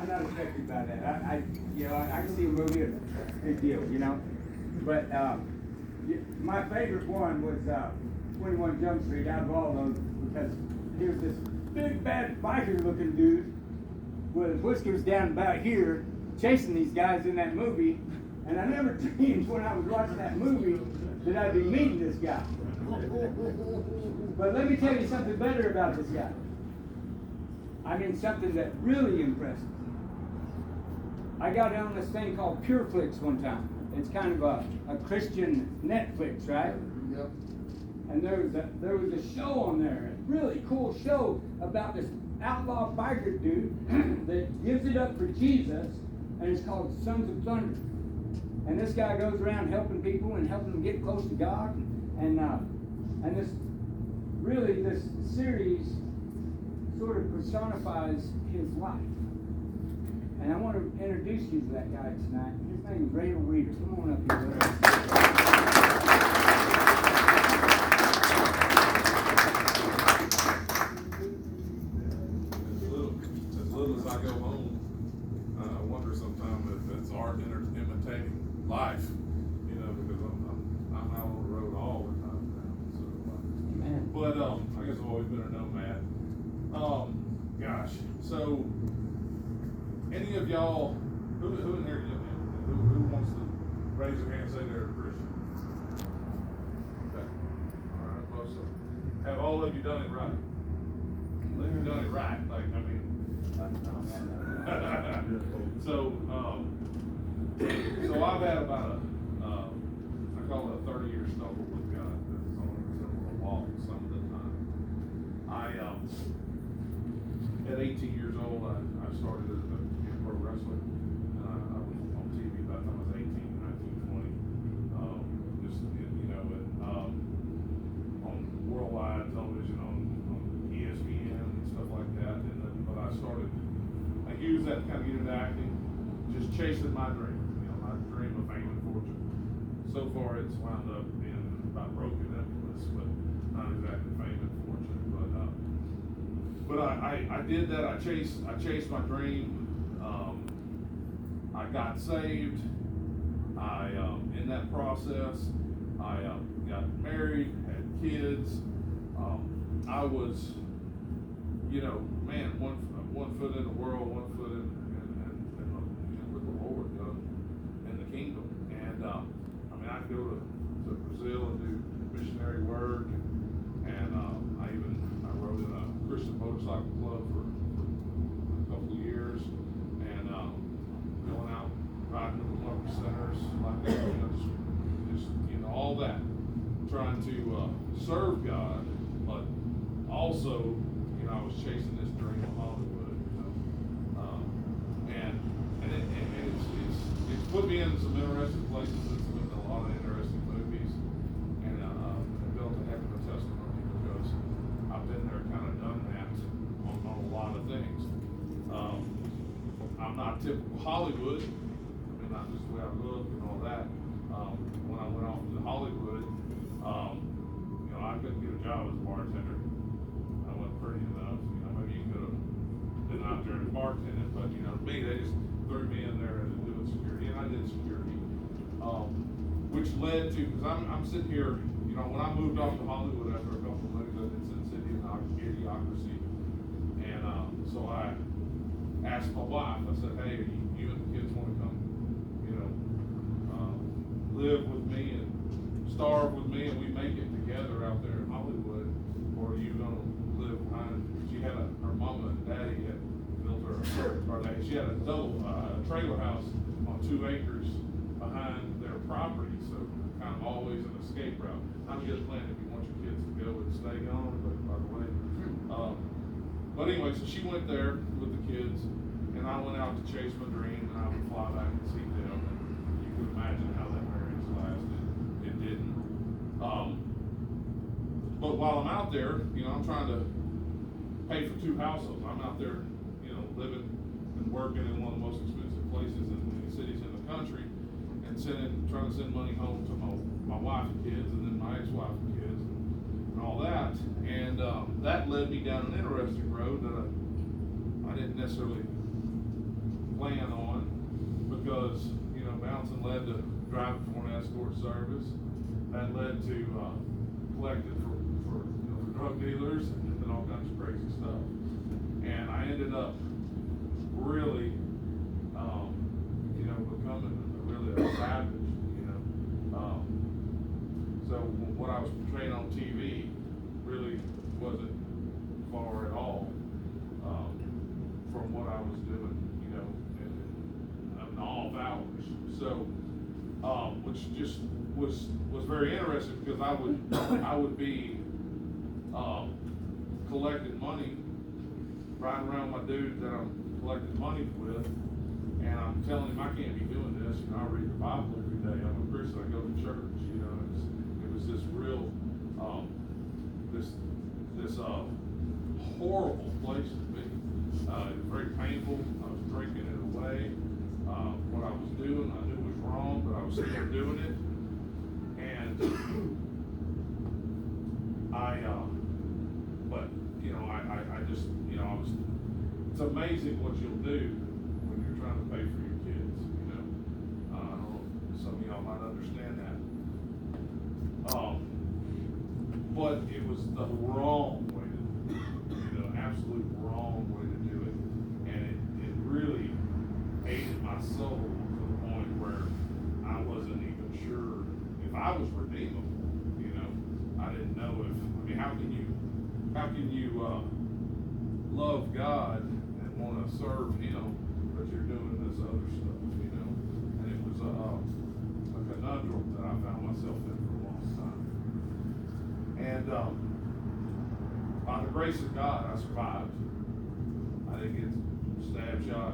I'm not affected by that. I can see a movie, it's a big deal, But my favorite one was 21 Jump Street out of all those, because here's this big bad biker looking dude with his whiskers down about here chasing these guys in that movie, and I never dreamed when I was watching that movie that I'd be meeting this guy. But let me tell you something better about this guy. I mean, something that really impressed me. I got on this thing called PureFlix one time. It's kind of a Christian Netflix, right? Yep. And there was a show on there, a really cool show about this outlaw biker dude that gives it up for Jesus, and it's called Sons of Thunder. And this guy goes around helping people and helping them get close to God, and this series sort of personifies his life. And I want to introduce you to that guy tonight. His name is Randall Reeder. Come on up here. As little as I go home, I wonder sometimes if it's art imitating life, because I'm out on the road all the time now. So, Amen. But I guess I've always been a nomad. Gosh, so any of y'all, who in here, who wants to raise their hand and say they're a Christian? Okay. All right, well, so have all of you done it right? Have you done it right? So I've had about I call it a 30-year stumble with God. That's only a walk some of the time. At 18 years old, I started in pro wrestling. I was on TV by the time I was 18, 19, 20. On worldwide television, on ESPN and stuff like that. But I used that to kind of get into acting, just chasing my dream. My dream of fame and fortune. So far, it's wound up being about broken influence, but not exactly fame and fortune. But I did that. I chased my dream. I got saved. In that process, I got married, had kids. I was, one foot in the world, one foot in with the Lord, in the kingdom. And I'd go to Brazil and do missionary work, and I rode in a Christian motorcycle club for a couple of years, and going out riding with the 1%ers, like that, just all that, trying to serve God, but also I was chasing this dream of Hollywood, and it's put me in some interesting places. It's been a lot of interesting movies, and built a heck of a testimony because I've been there, kind of done that on a lot of things. I'm not typical Hollywood. Not just the way I look and all that. When I went off to Hollywood, I couldn't get a job as a bartender. I wasn't pretty enough. Maybe you could have been out there as bartending, but to me, they just threw me in there and doing security, and I did security, which led to, because I'm sitting here, when I moved off to Hollywood after a couple of movies, I did Sin City and Idiocracy, and so I asked my wife. I said, "Hey, you and the kids want to come, live with me and starve with me, and we make it together out there in Hollywood, or are you gonna live behind?" She had her mama and daddy had built she had a double trailer house on 2 acres behind their property, so kind of always an escape route. I'm just playing if you want your kids to go and stay gone, but by the way. But anyway, so she went there with the kids, and I went out to chase my dream, and I would fly back and see them, and you can imagine how that marriage lasted. It didn't. But while I'm out there, I'm trying to pay for 2 households. I'm out there, living and working in one of the most expensive places in cities in the country, and trying to send money home to my wife and kids, and then my ex-wife and kids, and all that. And that led me down an interesting road that I didn't necessarily was, you know, bouncing led to driving for an escort service. That led to, collecting for, you know, for drug dealers and all kinds of crazy stuff. And I ended up really, you know, becoming really a savage, you know. So what I was portraying on TV really wasn't far at all, from what I was doing, you know, in the off hours. So, which just was very interesting, because I would be, collecting money, riding around my dude that I'm collecting money with, and I'm telling him I can't be doing this. You know, I read the Bible every day. I'm a Christian. I go to church. You know, it was this real, this horrible place to be. It was very painful. I was drinking it away. What I was doing, I knew was wrong, but I was still doing it. And but you know, I just, you know, it's amazing what you'll do when you're trying to pay for your kids, you know. I don't know, some of y'all might understand that. But it was the wrong way to do it, you know, absolute wrong way to do it. And it really hated my soul to the point where I wasn't even sure if I was redeemable, you know. I didn't know if, I mean, how can you love God and want to serve Him, but you're doing this other stuff, you know? And it was a conundrum that I found myself in for a long time. And by the grace of God, I survived. I didn't get stabbed, shot,